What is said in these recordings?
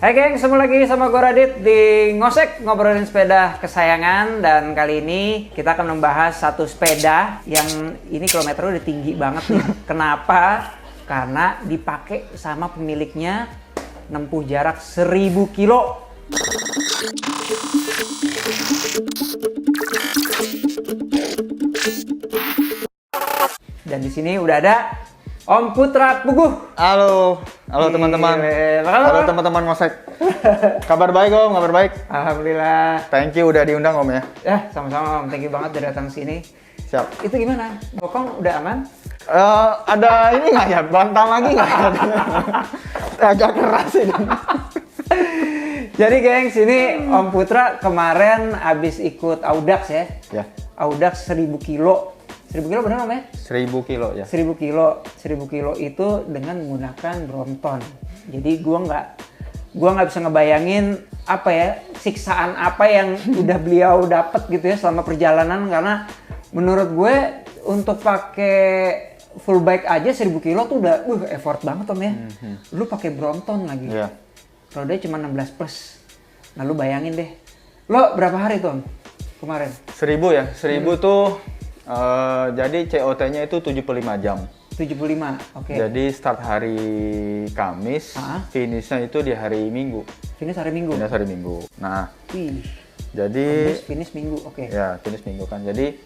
Hai geng, ketemu lagi sama gue Radit di Ngosek, ngobrolin sepeda kesayangan. Dan kali ini kita akan membahas satu sepeda yang ini kilometernya udah tinggi banget nih. Kenapa? Karena dipakai sama pemiliknya nempuh jarak 1000 kilo. Dan di sini udah ada Om Putra Puguh. Halo teman-teman. Halo teman-teman Ngosek. Kabar baik Om, kabar baik. Alhamdulillah. Thank you udah diundang Om ya. Ya, sama-sama Om. Thank you banget udah datang sini. Siap. Itu gimana? Bokong udah aman? Ada ini nggak ya? Bantal lagi nggak? Agak keras ini. Jadi gengs, ini Om Putra kemarin abis ikut Audax ya. Ya. Audax 1000 kilo. 1000 kilo benar namanya? 1000 kilo ya. 1000 kilo. 1000 kilo itu dengan menggunakan Brompton. Jadi gua nggak bisa ngebayangin apa ya, siksaan apa yang udah beliau dapat gitu ya selama perjalanan, karena menurut gue untuk pakai full bike aja 1000 kilo tuh udah effort banget Om ya. Lu pakai Brompton lagi. Iya. Rodanya cuma 16 plus. Nah lu bayangin deh. Lo berapa hari tuh Om kemarin? 1000 ya. 1000 tuh jadi COT-nya itu 75 jam. 75, oke. Jadi start hari Kamis, finishnya itu di hari Minggu. Finish hari Minggu? Finish hari Minggu. Nah, Wih, jadi finish Minggu, oke. Ya, finish Minggu kan. Jadi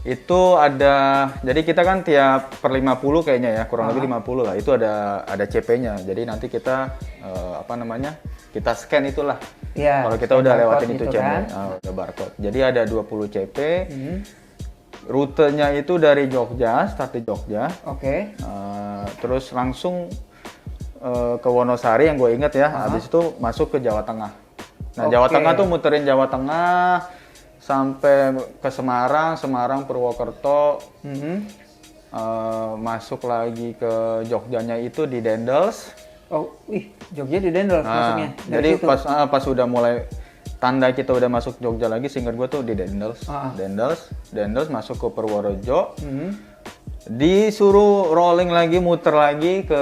itu ada, jadi kita kan tiap per 50 kayaknya ya, kurang lebih 50 lah. Itu ada CP-nya. Jadi nanti kita kita scan itulah. Ya, kalau kita udah lewatin itu gitu CP, kan? udah barcode. Jadi ada 20 CP. Rutenya itu dari Jogja, start di Jogja. Oke. Terus langsung ke Wonosari yang gue inget ya. Habis itu masuk ke Jawa Tengah. Nah, Jawa Tengah tuh muterin Jawa Tengah sampai ke Semarang, Purwokerto. Masuk lagi ke Jogjanya itu di Dendels. Oh, wih, Jogja di Dendels masuknya. Jadi pas udah mulai tanda kita udah masuk Jogja lagi, seingat gue tuh di Dendels. Dendels masuk ke Purworejo. Disuruh rolling lagi, muter lagi ke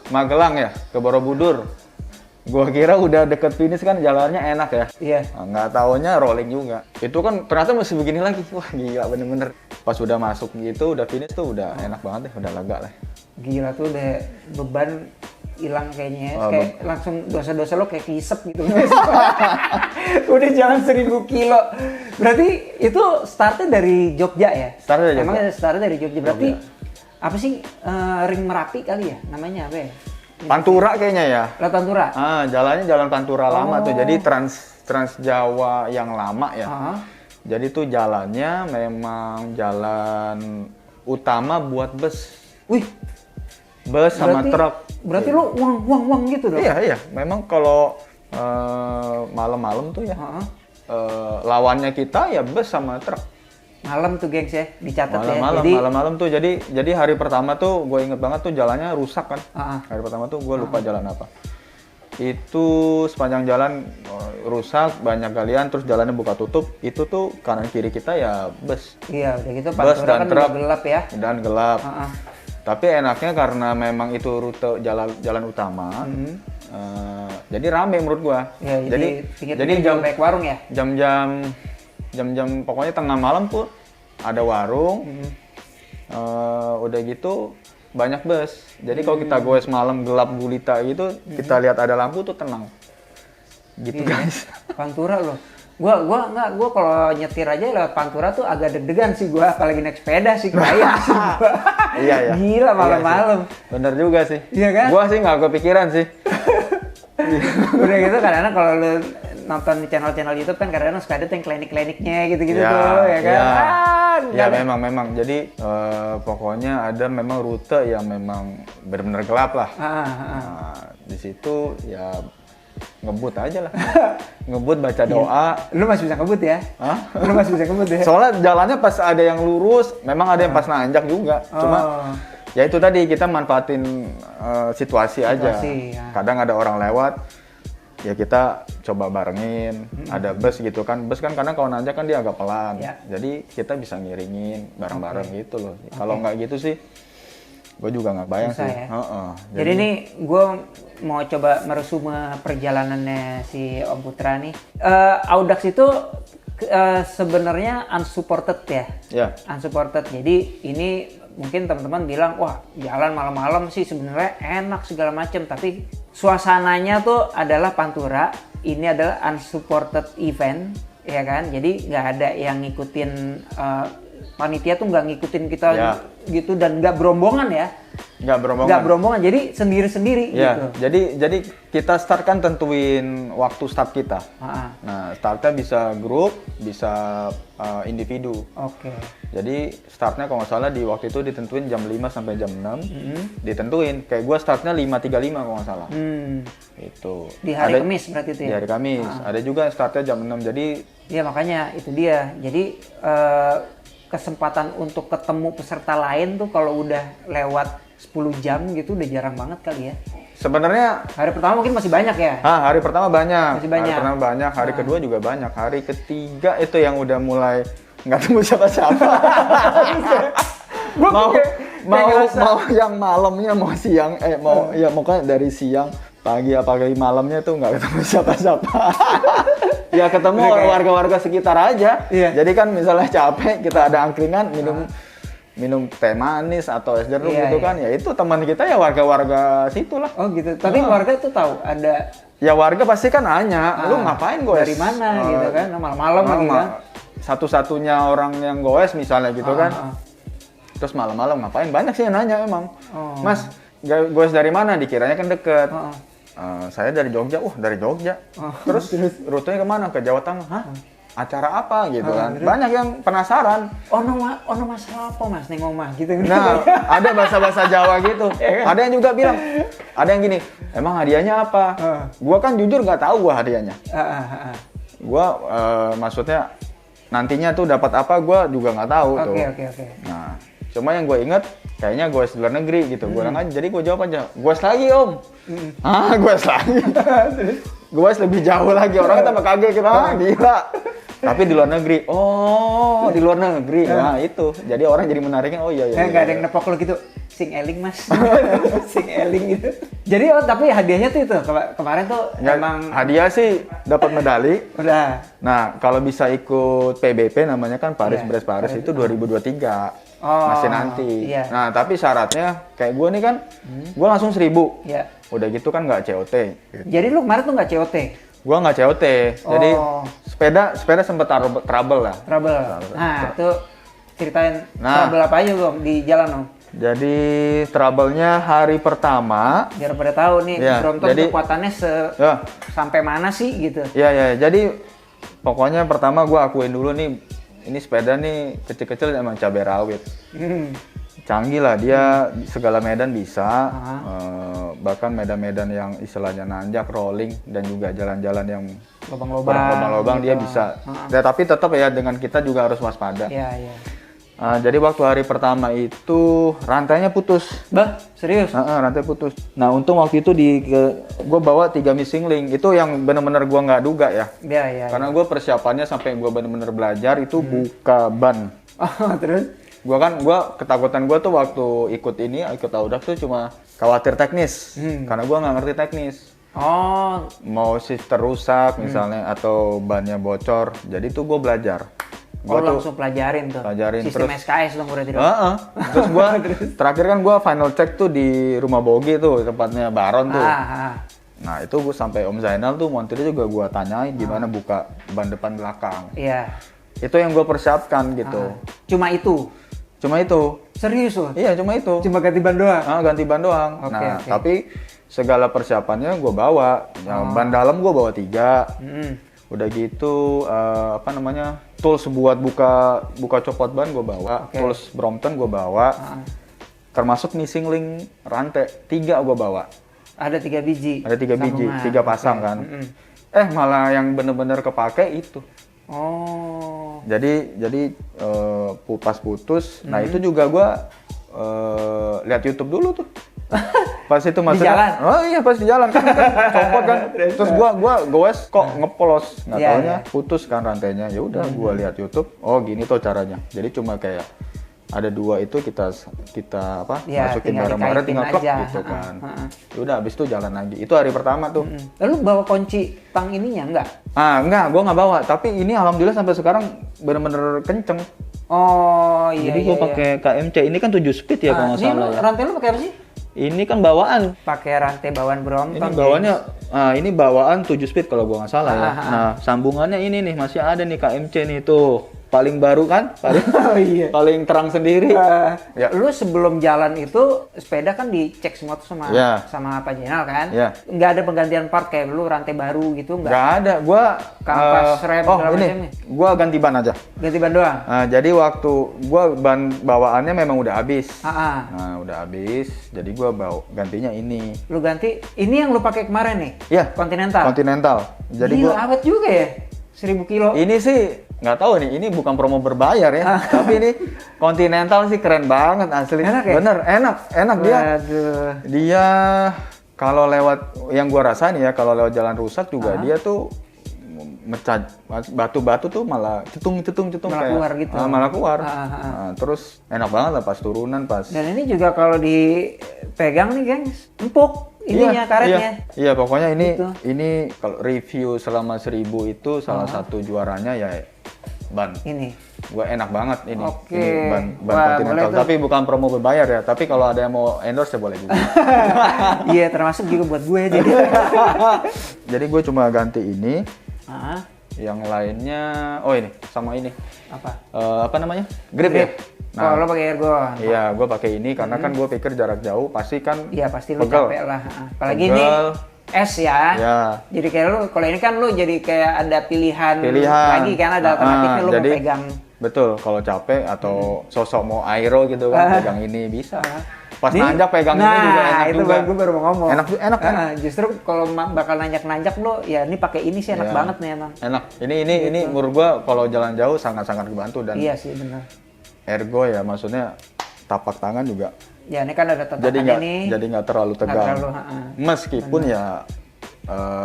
Magelang ya, ke Borobudur. Gua kira udah deket finish kan, jalannya enak ya. Iya. Nah, nggak taunya rolling juga. Itu kan ternyata masih begini lagi. Wah gila bener-bener. Pas udah masuk gitu, udah finish tuh udah enak banget deh, udah lega lah. Gila tuh udah beban hilang kayaknya ya. Kayak langsung dosa-dosa lo kayak kisep gitu. Udah jalan 1000 kilo. Berarti itu startnya dari Jogja ya? Startnya dari Jogja. Emang startnya dari Jogja. Berarti apa sih, ring Merapi kali ya? Namanya apa ya? Pantura kayaknya ya. Pantura? Jalannya jalan Pantura lama tuh. Jadi Trans Jawa yang lama ya. Jadi tuh jalannya memang jalan utama buat bus. Wih. Bus sama truk. Berarti lo uang gitu dong? Iya. Memang kalau malam-malam tuh ya, lawannya kita ya bus sama truk. Malam tuh gengs ya, dicatat Malam-malam tuh. Jadi hari pertama tuh gue inget banget tuh jalannya rusak kan. Hari pertama tuh gue lupa jalan apa. Itu sepanjang jalan rusak, banyak galian, terus jalannya buka tutup. Itu tuh kanan kiri kita ya bus. Iya, udah gitu bus dan kan truk gelap ya. Dan gelap. Tapi enaknya karena memang itu rute jalan utama, jadi rame menurut gua. Ya, jadi jam baik warung ya. Jam pokoknya tengah malam pun ada warung. Udah gitu banyak bus. Jadi kalau kita goes malam gelap gulita gitu, kita lihat ada lampu tuh tenang. Gitu guys. Pantura loh. Gua kalau nyetir aja lewat Pantura tuh agak deg-degan sih gua, apalagi naik sepeda sih kebayang sih gua. Iya. Gila malam-malam. Bener juga sih. Iya kan? Gua sih nggak kepikiran sih. Udah gitu kadang-kadang kalau lu nonton di channel-channel YouTube kan kadang-kadang sepeda tuh yang klinik-kliniknya gitu-gitu tuh ya kan. Ya memang. Jadi pokoknya ada memang rute yang memang benar-benar gelap lah. Di situ ya ngebut aja lah. Ngebut baca doa. Lu masih bisa ngebut ya? Lu masih bisa ngebut ya? Soalnya jalannya pas ada yang lurus, memang ada yang pas nanjak juga. Cuma ya itu tadi kita manfaatin situasi aja. Ya. Kadang ada orang lewat, ya kita coba barengin. Ada bus gitu kan. Bus kan kadang kalau nanjak kan dia agak pelan. Jadi kita bisa ngiringin bareng-bareng gitu loh. Kalau nggak gitu sih, Gue juga nggak bayang susah sih. Ya? Jadi ini gue mau coba meresume perjalanannya si Om Putra nih. Audax itu sebenarnya unsupported ya. Unsupported. Jadi ini mungkin teman-teman bilang, wah jalan malam-malam sih sebenarnya enak segala macam, tapi suasananya tuh adalah Pantura. Ini adalah unsupported event, ya kan? Jadi nggak ada yang ngikutin, panitia tuh nggak ngikutin kita gitu, dan nggak berombongan ya. Nggak berombongan, jadi sendiri-sendiri gitu. Jadi kita start kan tentuin waktu start kita. Nah, startnya bisa grup, bisa individu. Jadi startnya kalau nggak salah di waktu itu ditentuin jam 5 sampai jam 6. Ditentuin, kayak gue startnya 5.35 kalau nggak salah. Itu. Di hari Kamis berarti itu ya? Di hari Kamis. Ada juga startnya jam 6, jadi... Iya makanya, itu dia. Jadi kesempatan untuk ketemu peserta lain tuh kalau udah lewat 10 jam gitu udah jarang banget kali ya. Sebenarnya hari pertama mungkin masih banyak ya? Hari pertama banyak. Masih banyak. Hari pertama banyak, hari kedua juga banyak. Hari ketiga itu yang udah mulai nggak temu siapa-siapa. mau yang malamnya, mau siang, ya pokoknya dari siang, pagi malamnya tuh nggak ketemu siapa-siapa. Ya ketemu warga-warga sekitar aja. Jadi kan misalnya capek, kita ada angkringan, minum teh manis atau es jeruk gitu kan, ya itu teman kita ya warga-warga situ lah. Oh gitu, tapi warga tuh tahu ada? Ya warga pasti kan nanya, lu ngapain goes? Dari mana gitu kan, malam-malam lagi kan? Satu-satunya orang yang goes misalnya gitu kan, terus malam-malam ngapain? Banyak sih yang nanya emang, Mas goes dari mana? Dikiranya kan deket. Saya dari Jogja, dari Jogja. Terus rutenya kemana? Ke Jawa Tengah. Hah? Acara apa gitu kan? Banyak yang penasaran. Ono masalah apa Mas ning omah gitu. Nah, ada bahasa-bahasa Jawa gitu. Ada yang juga bilang, ada yang gini, emang hadiahnya apa? Gua kan jujur nggak tahu gua hadiahnya. Gua maksudnya nantinya tuh dapat apa gua juga nggak tahu tuh. Oke. Nah, cuma yang gue inget kayaknya gue di luar negeri gitu. Gue bilang aja, jadi gue jawab aja, gue lagi om. Gue lagi. Gue lebih jauh lagi, orang tambah kaget gitu, gila. Tapi di luar negeri, di luar negeri, nah itu. Jadi orang jadi menariknya, iya. Nggak ada yang nepok lo gitu, sing eling mas, sing eling gitu. Jadi tapi hadiahnya tuh itu, kemarin tuh emang... Hadiah sih dapat medali. Udah. Nah, kalau bisa ikut PBP namanya kan Paris-Brest Paris itu 2023. Masih nanti. Iya. Nah, tapi syaratnya kayak gue nih kan, gue langsung 1.000. Iya. Udah gitu kan nggak COT. Gitu. Jadi lu kemarin tuh nggak COT? Gua nggak COT, jadi sepeda sempet trouble lah. Trouble. Nah, itu ceritain trouble apa aja Om di jalan Om? Jadi trouble-nya hari pertama. Biar pada tahu nih Brompton kekuatannya sampai mana sih gitu. Iya. Jadi pokoknya pertama gua akuin dulu nih, ini sepeda nih kecil-kecil emang cabai rawit. Canggih lah dia, segala medan bisa, bahkan medan-medan yang istilahnya nanjak, rolling, dan juga jalan-jalan yang lubang-lubang dia bisa. Ya, tapi tetap ya dengan kita juga harus waspada. Iya. Jadi waktu hari pertama itu rantainya putus. Bah, serius? Rantai putus. Nah untung waktu itu gue bawa 3 missing link, itu yang bener-bener gue nggak duga ya. Iya. Karena gue persiapannya sampai gue bener-bener belajar itu buka ban. Terus? Gue ketakutan gue tuh waktu ikut Audax tuh cuma khawatir teknis, karena gue nggak ngerti teknis. Mau shifter rusak misalnya atau bannya bocor, jadi tuh gue belajar. Gua langsung pelajarin sistem terus, SKS dong berarti dong. Terus gue terakhir kan gue final check tuh di rumah Bogi tuh, tempatnya Baron tuh. Nah itu gue sampai Om Zainal tuh montirnya juga gue tanyain gimana buka ban depan belakang. Iya. Itu yang gue persiapkan gitu. Cuma itu? Serius loh? Iya cuma itu. Cuma ganti ban doang? Ganti ban doang. Tapi segala persiapannya gue bawa. Ban dalam gue bawa 3. Udah gitu tools buat buka copot ban gue bawa. Tools Brompton gue bawa. Termasuk missing link rantai 3 gue bawa. Ada 3 biji? Ada 3 biji, 3 pasang kan. Malah yang bener-bener kepake itu. Jadi pas putus, nah itu juga gue lihat YouTube dulu tuh. Pas itu masih di jalan? Pas di jalan kan copot kan. Terus gue kok ngeplos, nggak taunya putus kan rantainya. Ya udah gue lihat YouTube, gini tuh caranya. Jadi cuma kayak ada 2 itu kita apa Ya, masukin tinggal bareng-bareng tinggal plug aja. gitu kan. Udah habis itu jalan lagi. Itu hari pertama tuh. Lalu bawa kunci tang ininya enggak? Enggak, gua nggak bawa. Tapi ini alhamdulillah sampai sekarang bener-bener kenceng. Oh iya. Jadi gua pakai KMC ini kan 7 speed ya kalau nggak salah ya. Rantai lu pakai apa sih? Ini kan bawaan. Pakai rantai bawaan Brompton. Ini bawaannya, ini bawaan 7 speed kalau gua nggak salah ya. Nah, sambungannya ini nih masih ada nih KMC nih tuh. Paling baru kan? Oh iya. Paling terang sendiri. Ya. Lu sebelum jalan itu sepeda kan dicek semua tuh sama Pak Jenal kan? Ya. Nggak ada penggantian part kayak lu rantai baru gitu nggak? Nggak ada. Gua kampas rem segala macamnya. Gua ganti ban aja. Ganti ban doang. Jadi waktu gua ban bawaannya memang udah habis. Nah, udah habis. Jadi gua gantinya ini. Lu ganti ini yang lu pakai kemarin nih? Iya. Continental. Jadi gila, awet juga ya. 1000 kilo. Ini sih nggak tahu nih, ini bukan promo berbayar ya, tapi ini Continental sih keren banget asli. Enak ya? Bener, enak dia. Dia kalau lewat yang gua rasain ya, kalau lewat jalan rusak juga dia tuh mecah batu-batu tuh malah cetung malah keluar gitu. Malah keluar. Terus enak banget lah pas turunan pas. Dan ini juga kalau dipegang nih, gengs, empuk. Ininya karetnya. Iya, pokoknya ini gitu. Ini kalau review selama 1000 itu salah satu juaranya ya ban. Ini. Gua enak banget ini. Oke. Ini ban Continental. Tapi bukan promo berbayar ya. Tapi kalau ada yang mau endorse ya boleh juga. Iya, termasuk juga buat gue jadi. Jadi gue cuma ganti ini. Yang lainnya, oh ini sama ini. Apa namanya? Grip ya. Nah, lo pakai Ergon. Iya, gue pakai ini karena kan gue pikir jarak jauh pasti kan. Iya, pasti lo capek lah. Apalagi ini S ya. Jadi kayak lu, kalau ini kan lu jadi kayak ada pilihan. Lagi kan ada alternatifnya lu mau pegang. Betul, kalau capek atau sosok mau aero gitu kan pegang ini bisa. Pas nanjak pegang ini juga enak itu juga. Gue baru mau ngomong. Enak kan? Justru kalau bakal nanjak lo, ya ini pakai ini sih enak banget nih emang. Enak. Ini menurut gue kalau jalan jauh sangat-sangat kebantu dan. Iya sih benar. Ergo ya maksudnya tapak tangan juga. Ya ini kan ada tatakan ini. Jadi nggak terlalu tegang. Meskipun ya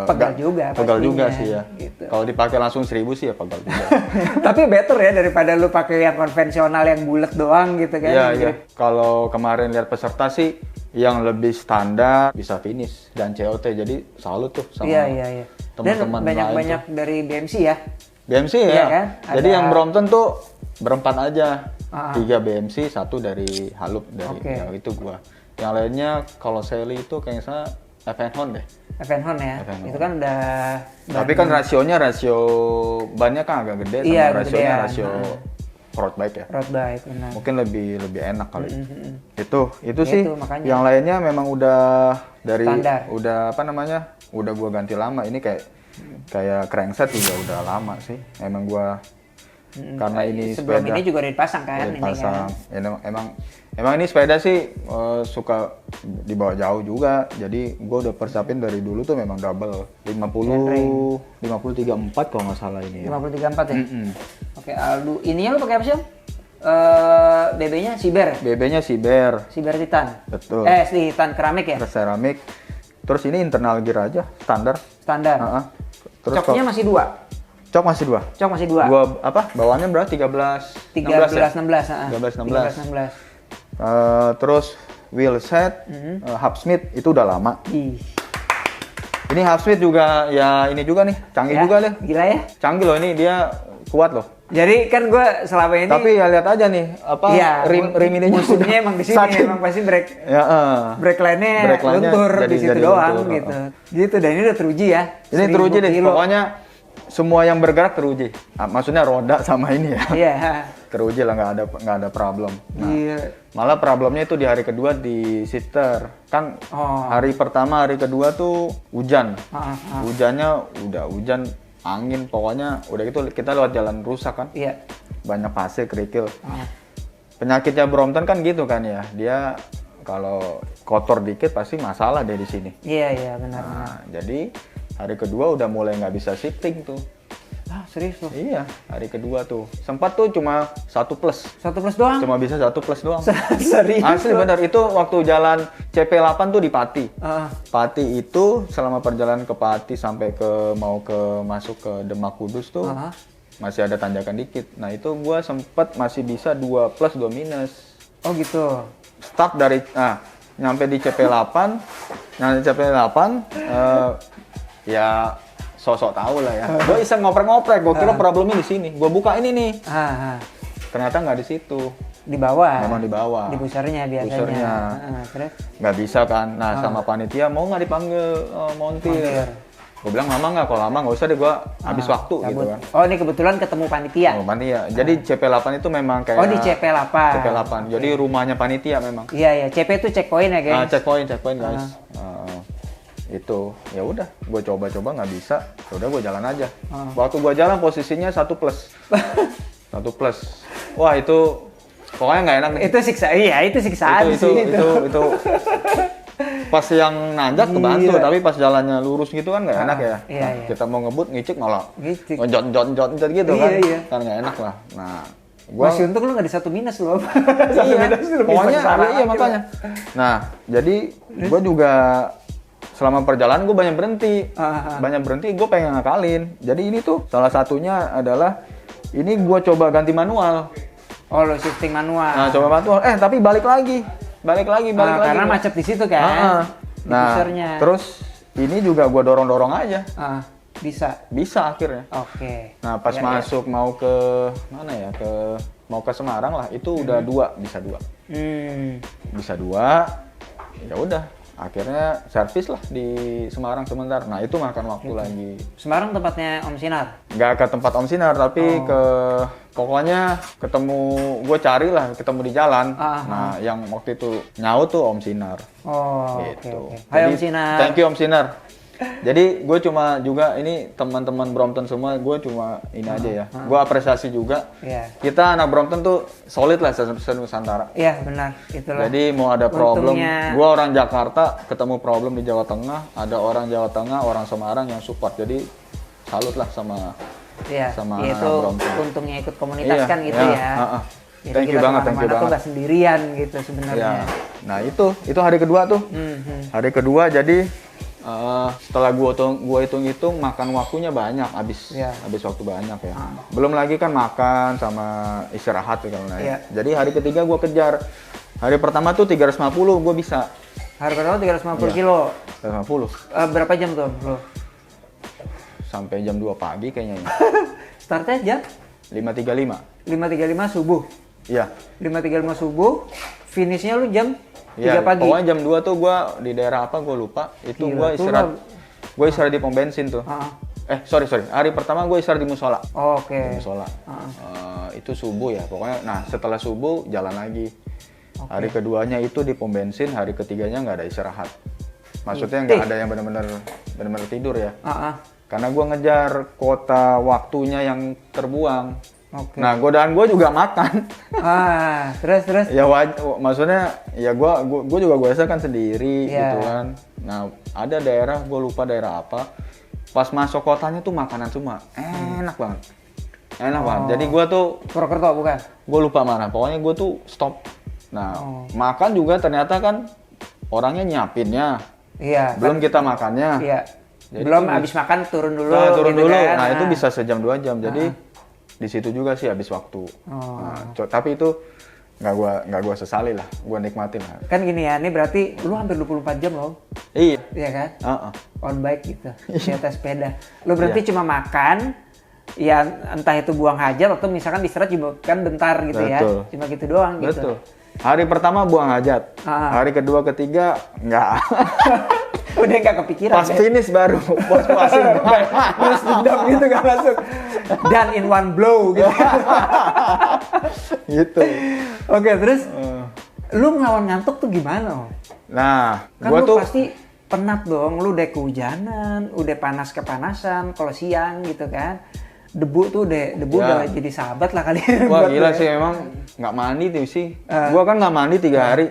pegal juga sih ya. Gitu. Kalau dipakai langsung 1000 sih ya pegal juga. Tapi better ya daripada lu pakai yang konvensional yang bulat doang gitu kan. Iya. Kalau kemarin lihat peserta sih yang lebih standar bisa finish dan COT. Jadi salut tuh sama teman-teman lain. Dan banyak dari BMC ya. BMC ya. Iya kan? Jadi yang Brompton tuh berempat aja. 3 BMC, 1 dari Halup dari yang itu gua. Yang lainnya kalau Sally itu kayaknya saya Evenhon deh. Evenhon ya. Itu kan udah. Tapi kan rasio bannya kan agak gede sama rasio road bike ya. Road bike benar. Mungkin lebih enak kali. Itu sih. Makanya. Yang lainnya memang udah dari standar. Udah gua ganti lama. Ini kayak crankset juga udah lama sih. Emang gua karena ini sebelum sepeda, ini juga udah dipasang kan? Dipasang. Emang ini sepeda sih suka dibawa jauh juga. Jadi gue udah persiapin dari dulu tuh memang double 50-34 kalau nggak salah ini. 50-34 ya. Oke, Aldo. Ininya lo pakai apa sih? BB-nya Siber. BB-nya Siber. Siber Titan. Betul. Titan keramik ya? Keramik. Terus ini internal gear aja, standar. Terus coknya masih 2. Cok masih 2. Gua bawaannya berapa? 13 16. Terus wheel set, Hubsmith itu udah lama. Ini Hubsmith juga ya ini juga nih, canggih juga deh. Gila ya? Canggih loh ini, dia kuat loh. Jadi kan gue selama ini. Tapi ya lihat aja nih rim ininya. Musuhnya emang di sini, emang pasti brake line-nya luntur di situ doang gitu. Gitu dan ini udah teruji ya. Ini teruji deh, pokoknya semua yang bergerak teruji. Maksudnya roda sama ini ya. Iya. Teruji lah, nggak ada problem. Malah problemnya itu di hari kedua di shifter. Kan hari pertama, hari kedua tuh hujan. Hujannya udah hujan, angin, pokoknya udah gitu kita lewat jalan rusak kan. Iya. Banyak pasir, kerikil. Penyakitnya Brompton kan gitu kan ya. Dia kalau kotor dikit pasti masalah dari sini. Iya benar. Jadi hari kedua udah mulai nggak bisa shifting tuh. Serius loh? Iya, hari kedua tuh. Sempat tuh cuma 1+. 1+ doang? Cuma bisa 1+ doang. Serius? Asli benar, itu waktu jalan CP8 tuh di Pati. Pati itu selama perjalanan ke Pati sampai masuk ke Demak Kudus tuh masih ada tanjakan dikit. Nah itu gue sempet masih bisa 2 plus 2 minus. Oh gitu. Start dari nyampe di CP8, ya sosok tahu lah ya. Gue iseng ngoprek-ngoprek, gue kira problemnya di sini. Gue buka ini nih. Ternyata nggak di situ. Di bawah. Memang di bawah. Di busernya biasanya. Terus? Nggak bisa kan. Nah sama panitia mau nggak dipanggil montir. Gue bilang lama nggak, kalau lama nggak usah deh, gue habis waktu gitu kan. Oh ini kebetulan ketemu panitia? Oh panitia, jadi CP8 itu memang kayak... Oh di CP8? CP8, jadi rumahnya panitia memang. Iya, CP itu checkpoint ya guys? Checkpoint guys. Itu, ya udah, gue coba-coba nggak bisa, ya udah gue jalan aja. Waktu gue jalan posisinya 1 plus. 1 plus. Wah itu, pokoknya nggak enak nih. Itu siksaan sih. Itu pas yang nanjak kebantu, tapi pas jalannya lurus gitu kan nggak enak ya. Iya. Kita mau ngebut ngicik malah ngejon gitu kan. Kan nggak enak lah. Nah, masih untung lu nggak di 1 minus lu. Pokoknya iya makanya. Nah, jadi gue juga selama perjalanan gue banyak berhenti, gue pengen ngakalin. Jadi ini tuh salah satunya adalah ini gue coba ganti manual. Oh lo shifting manual. Nah coba manual, tapi balik lagi. Karena macet di situ kan. Nah, terus ini juga gue dorong aja. Bisa akhirnya. Oke. Nah pas masuk mau ke mana ya, mau ke Semarang lah, itu udah bisa 2. Bisa 2. Ya udah, akhirnya servis lah di Semarang sebentar. Nah itu makan waktu lagi. Semarang tempatnya Om Sinar? Nggak ke tempat Om Sinar, tapi pokoknya gue carilah ketemu di jalan. Nah yang waktu itu nyaut tuh Om Sinar. Gitu. Hai Om Sinar. Thank you Om Sinar. Jadi gue cuma juga ini teman-teman Brompton semua, gue cuma ini aja ya. Gue apresiasi juga. Kita anak Brompton tuh solid lah se-Nusantara. Iya benar, itulah. Jadi mau ada problem, gue orang Jakarta ketemu problem di Jawa Tengah, ada orang Jawa Tengah, orang Semarang yang support. Jadi salut lah sama anak Brompton. Untungnya ikut komunitas kan gitu ya. Jadi thank you banget. Tuh nggak sendirian gitu sebenarnya. Nah itu hari kedua tuh. Hari kedua jadi setelah gua hitung-hitung makan waktunya banyak, habis waktu banyak ya. Belum lagi kan makan sama istirahat ya kalau Jadi hari ketiga gua kejar. Hari pertama tuh 350 gua bisa. Hari pertama 350 kilo. 350. Berapa jam tuh, Bro? Sampai jam 2 pagi kayaknya. Startnya jam 5.35. 5.35 subuh. Iya. 5.35 subuh. Finishnya lu jam 3 pagi. Pokoknya jam 2 tuh gue di daerah apa gue lupa. Itu gue istirahat. Gue istirahat di pom bensin tuh. Sorry. Hari pertama gue istirahat di musola. Oke. Di musola. Itu subuh ya. Pokoknya nah setelah subuh jalan lagi. Hari keduanya itu di pom bensin. Hari ketiganya nggak ada istirahat. Maksudnya nggak ada yang benar-benar tidur ya. Karena gue ngejar kuota waktunya yang terbuang. Nah, godaan gue juga makan. Terus. Ya maksudnya ya gue juga gue kan sendiri gitu kan. Nah, ada daerah gue lupa daerah apa. Pas masuk kotanya tuh makanan semua enak banget. Jadi gue tuh Purwokerto bukan? Gue lupa mana. Pokoknya gue tuh stop. Nah, makan juga ternyata kan orangnya nyiapinnya. Iya. Belum kita makannya. Iya. Jadi belum habis makan turun dulu. Kan? Nah, itu bisa sejam 2 jam. Jadi di situ juga sih habis waktu. Nah, tapi itu nggak gua sesali lah, gua nikmatin lah. Kan gini ya, ini berarti lu hampir 24 jam loh. Iya kan? On bike gitu, di atas sepeda. Lu berarti cuma makan, ya entah itu buang hajat atau misalkan istirahat juga kan bentar gitu. Betul. Ya. Cuma gitu doang gitu. Betul. Hari pertama buang hajat, hari kedua ketiga nggak. Udah nggak kepikiran. Pas finish baru puas-puasin. Terus dendam gitu nggak masuk. Dan in one blow gitu. Gitu. Oke, terus lu ngelawan ngantuk tuh gimana? Nah, kan gua tuh pasti penat dong. Lu udah kehujanan, udah kepanasan kalau siang gitu kan. Debu udah jadi sahabat lah kali. Wah gila sih emang nggak mandi tuh sih. Gua kan nggak mandi 3 hari.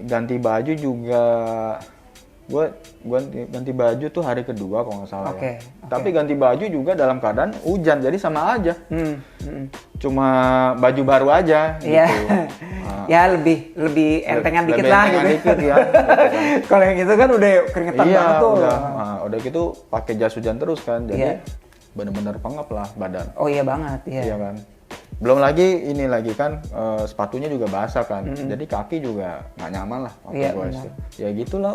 Ganti baju juga gue ganti baju tuh hari kedua kalau nggak salah ya. Tapi ganti baju juga dalam keadaan hujan jadi sama aja. Cuma baju baru aja gitu. Ya lebih entengan dikit lah gitu. Dikit, ya, gitu. Kalau yang itu kan udah keringetan banget tuh. Udah gitu pakai jas hujan terus kan. Jadi bener-bener pengap lah badan. Oh iya banget, iya. Iya kan. Belum lagi ini lagi kan sepatunya juga basah kan, jadi kaki juga nggak nyaman lah waktu Iya, gua itu. Ya gitulah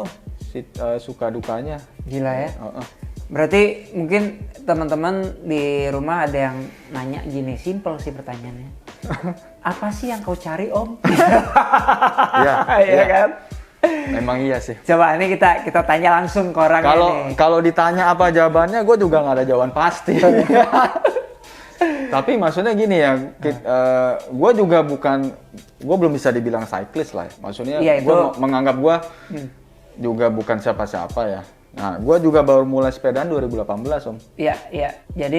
suka dukanya. Gila ya. Berarti mungkin teman-teman di rumah ada yang nanya gini, simple sih pertanyaannya. Apa sih yang kau cari, Om? Iya, Iya kan? Memang iya sih. Coba ini kita tanya langsung ke orangnya nih. Kalau ditanya apa jawabannya, gue juga nggak ada jawaban pasti. Tapi maksudnya gini ya, gue juga gue belum bisa dibilang cyclist lah. Maksudnya Iya, gue menganggap gue juga bukan siapa-siapa ya. Nah, gue juga baru mulai sepedaan 2018, Om. Iya, iya. Jadi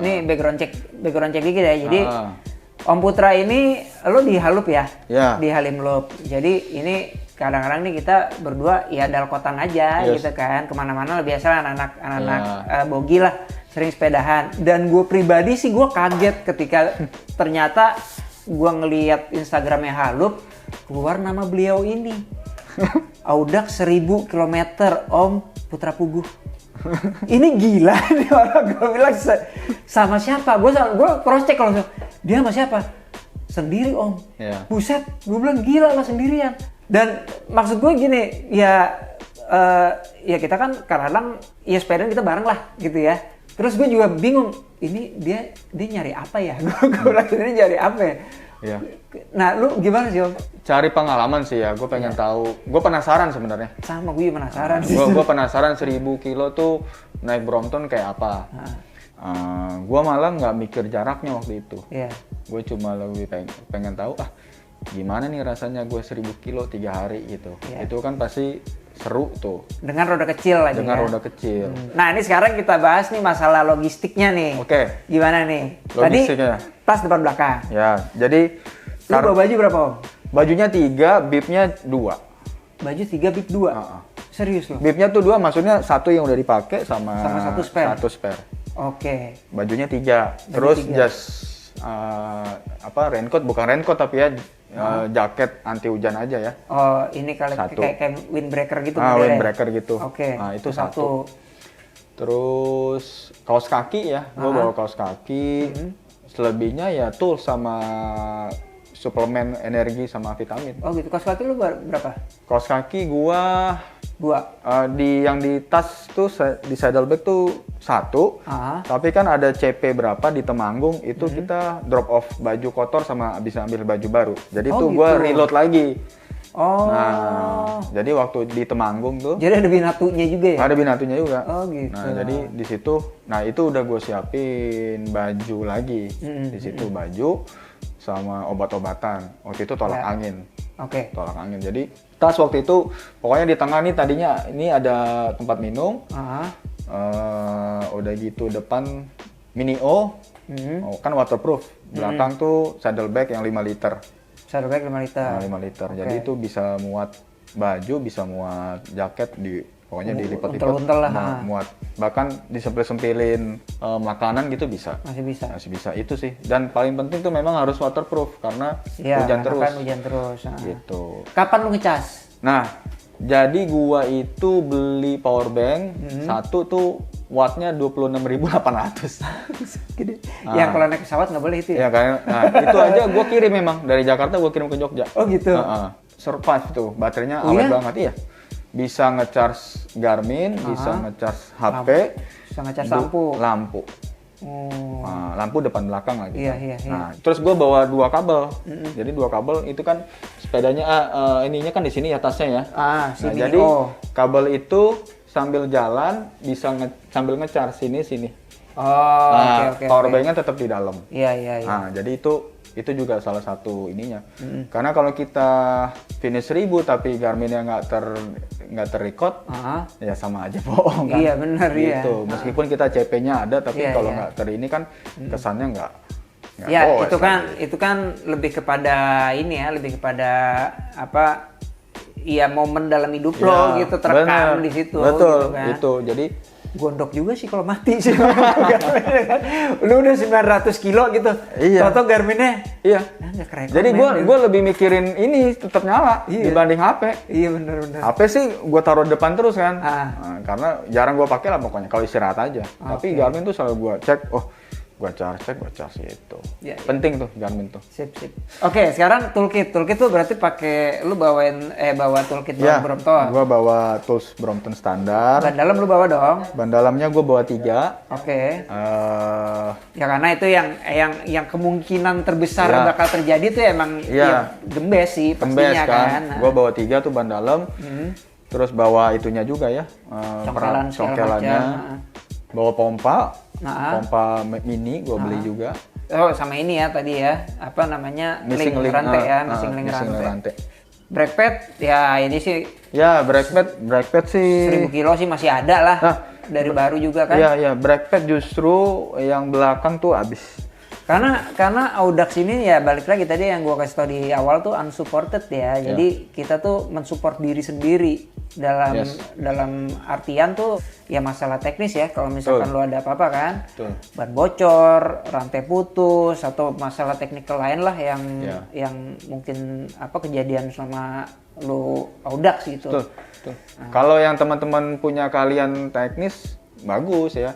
ini background check dikit ya. Jadi Om Putra ini lo di Halup ya? Iya. Di Halim Loop. Jadi ini kadang-kadang nih kita berdua ya dalkotan aja gitu kan. Kemana-mana biasa anak-anak bogi lah sering sepedahan. Dan gue pribadi sih gue kaget ketika ternyata gue ngelihat Instagramnya Halup keluar nama beliau ini. Audax 1000 km Om Putra Puguh. Ini gila nih orang. Gue bilang sama siapa? Gue cross check kalau dia sama siapa? Sendiri, Om. Yeah. Buset, gue bilang gila lah sendirian. Dan maksud gue gini, ya kita kan kadang-kadang ya sepedaan kita bareng lah gitu ya. Terus gue juga bingung, ini dia nyari apa ya? Gue bilang ini nyari apa ya? Iya. Nah, lu gimana sih, Om? Cari pengalaman sih ya, gue pengen tahu. Gue penasaran sebenarnya. Sama gue penasaran. Gue penasaran 1000 kilo tuh naik Brompton kayak apa. Gue malah nggak mikir jaraknya waktu itu. Iya. Gue cuma lebih pengen tahu gimana nih rasanya gue 1000 kilo 3 hari gitu. Iya. Itu kan pasti seru tuh. Dengan roda kecil lagi. Dengan ya? roda kecil. Nah, ini sekarang kita bahas nih masalah logistiknya nih. Oke. Gimana nih? Logistiknya. Tadi tas depan belakang. Ya, jadi Lu bawa baju berapa, Om? bajunya 3, bibnya 2. Baju 3, bib 2. Serius lo? Bibnya tuh 2, maksudnya satu yang udah dipakai sama satu spare. Satu spare. Oke. Bajunya 3. Terus 3. jas raincoat, bukan raincoat tapi ya jaket anti hujan aja ya. Oh, ini Satu. kayak windbreaker gitu. Windbreaker gitu. Oke. Nah, itu satu. Terus kaos kaki ya, gue bawa kaos kaki. Selebihnya ya tools sama suplemen energi sama vitamin. Oh gitu. Kaos kaki lu berapa? Kaos kaki gua 2. yang di tas tuh di saddlebag tuh 1. Tapi kan ada CP berapa di Temanggung itu kita drop off baju kotor sama bisa ambil baju baru. Jadi tuh gua reload lagi. Oh. Nah, jadi waktu di Temanggung tuh. Jadi ada binatunya juga ya? Ada binatunya juga. Oh gitu. Nah, jadi di situ, itu udah gue siapin baju lagi. Di situ baju sama obat-obatan. Waktu itu tolak angin. Oke. Tolak angin. Jadi tas waktu itu, pokoknya di tengah nih tadinya ini ada tempat minum. Udah gitu depan Mini O, kan waterproof. Belakang tuh saddlebag yang 5 liter. Saddlebag 5 liter. 5 liter. Jadi itu bisa muat baju, bisa muat jaket, pokoknya dilipat-lipat. Untel-untel lah. Muat. Bahkan disempil-sempilin makanan gitu bisa. Masih bisa. Masih bisa, itu sih. Dan paling penting tuh memang harus waterproof karena hujan terus. Kan hujan terus. Gitu. Kapan lu ngecas? Nah, jadi gua itu beli power bank, satu tuh wattnya 26.800. Gede. Ya kalau naik pesawat nggak boleh itu ya? Ya kan, itu aja gue kirim memang dari Jakarta gue kirim ke Jogja. Oh gitu. Survive tuh, baterainya awet banget iya. Bisa ngecharge Garmin, bisa ngecharge HP, bisa ngecas lampu. Nah, lampu depan belakang lagi. Iya. Nah, terus gue bawa 2 kabel. Jadi 2 kabel itu kan sepedanya ininya kan di sini atasnya ya. Sini. Jadi kabel itu sambil jalan bisa sambil nge-charge sini. Oke. Power bank-nya tetap di dalam. Iya. Nah, jadi itu juga salah satu ininya. Karena kalau kita finish 1000 tapi Garmin-nya nggak ter-record, ya sama aja bohong kan. Iya benar gitu. ya. Meskipun kita CP-nya ada, tapi kalau nggak ini kan kesannya nggak. Ya itu kan lebih kepada ini ya, lebih kepada momen dalam hidup lo gitu terekam di situ. Betul, gitu kan. itu. Jadi gondok juga sih kalau mati sih. Lu udah 900 kilo gitu. Iya. Toto Garminnya. Iya. Nggak keren. Jadi gue lebih mikirin ini tetap nyala dibanding HP. Iya benar-benar. HP sih gue taruh depan terus kan. Nah, karena jarang gue pakai lah pokoknya kalau istirahat aja. Tapi Garmin tuh selalu gue cek. Gue charge itu. Ya, penting tuh Garmin tuh. Sip. Oke, sekarang toolkit. Toolkit tuh berarti lu bawa toolkit Brompton. Gua bawa tools Brompton standar. Ban dalam lu bawa dong. Ban dalamnya gua bawa 3. Oke. Ya karena itu yang kemungkinan terbesar bakal terjadi tuh emang gembes sih pastinya kan. Gua bawa 3 tuh ban dalam. Terus bawa itunya juga ya. Congkelannya. Bawa pompa mini gue beli juga. Oh sama ini ya tadi ya, apa namanya, missing link rantai. Brake pad ya ini sih. Ya brake pad sih 1000 kilo sih masih ada lah. Dari baru juga kan. Iya brake pad justru yang belakang tuh habis. Karena Audax ini ya balik lagi tadi yang gua kasih tau di awal tuh unsupported ya. Jadi kita tuh mensupport diri sendiri dalam artian tuh ya masalah teknis ya. Kalau misalkan lu ada apa-apa kan, ban bocor, rantai putus atau masalah teknikal lain lah yang mungkin kejadian selama lu Audax gitu. Nah. Kalau yang teman-teman punya kalian teknis bagus ya.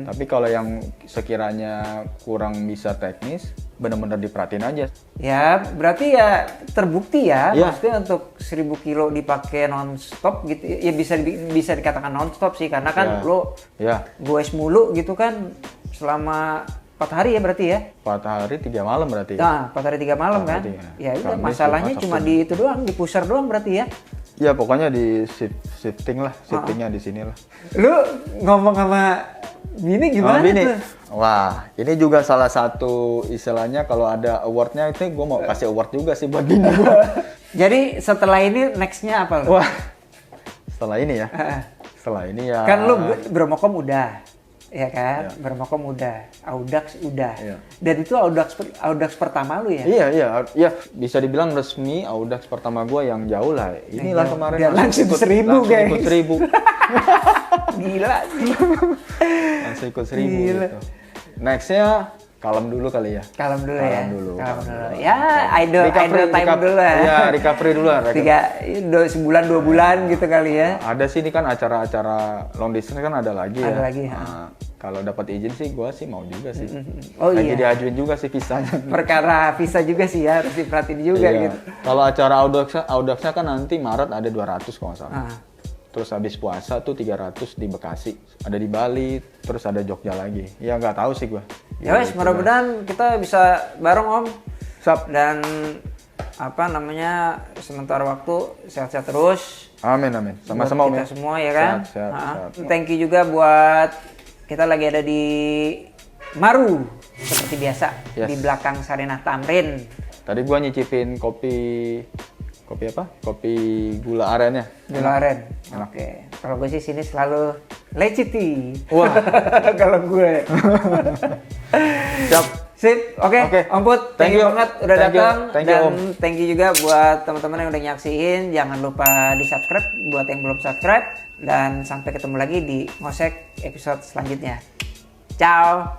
Tapi kalau yang sekiranya kurang bisa teknis, benar-benar diperhatiin aja. Ya, berarti ya terbukti ya. Maksudnya untuk 1000 kilo dipakai non-stop gitu, ya bisa dikatakan non-stop sih. Karena kan lo goes mulu gitu kan selama 4 hari ya berarti ya? 4 hari 3 malam berarti. Nah, 4 hari 3 malam kan? Ya udah, masalahnya cuma di itu doang, di pusher doang berarti ya? Ya pokoknya di shiftingnya di sini lah. Lu ngomong sama Bini gimana tuh? Wah, ini juga salah satu istilahnya kalau ada awardnya itu gue mau kasih award juga sih buat Bini gue. Jadi setelah ini nextnya apa lu? Wah, setelah ini ya? Setelah ini ya. Kan lu Bromokom udah. Ya kan, Bromokom udah, Audax udah, dan itu Audax pertama lu ya? Iya, bisa dibilang resmi Audax pertama gua yang jauh lah. Inilah kemarin langsung 1000 guys. Ikut 1000. Gila sih. Langsung ikut 1000 gitu. Nextnya kalem dulu kali ya. Kalem dulu. Ya, idol time dulu ya. Ya, recovery dulu lah. Sebulan 2 bulan gitu kali ya. Ada sih ini kan acara-acara long distance kan ada lagi ya. Ada lagi. Kalau dapat izin sih gua sih mau juga sih. Oh lagi diajuin juga sih visanya. Perkara visa juga sih ya, harus diperhatiin juga gitu. Kalau acara Audaxnya kan nanti Maret ada 200 kalau nggak salah. Terus habis puasa tuh 300 di Bekasi, ada di Bali, terus ada Jogja lagi. Ya nggak tahu sih gua. Ya wes, mudah-mudahan kita bisa bareng Om. Dan sementara waktu sehat-sehat terus. Amin. Sama-sama Om. Kita semua ya kan. Sehat. Thank you juga buat kita lagi ada di Maru seperti biasa di belakang Sarinah Tamrin. Tadi gua nyicipin kopi apa? Kopi gula aren ya. Gula aren. Oke. Kalau gue sih sini selalu leciti. Wah. Kalau gue. Siap. Sip. Oke. Om Put, thank you banget udah datang. Dan thank you juga buat teman-teman yang udah nyaksiin. Jangan lupa di-subscribe buat yang belum subscribe. Dan sampai ketemu lagi di Ngosek episode selanjutnya. Ciao.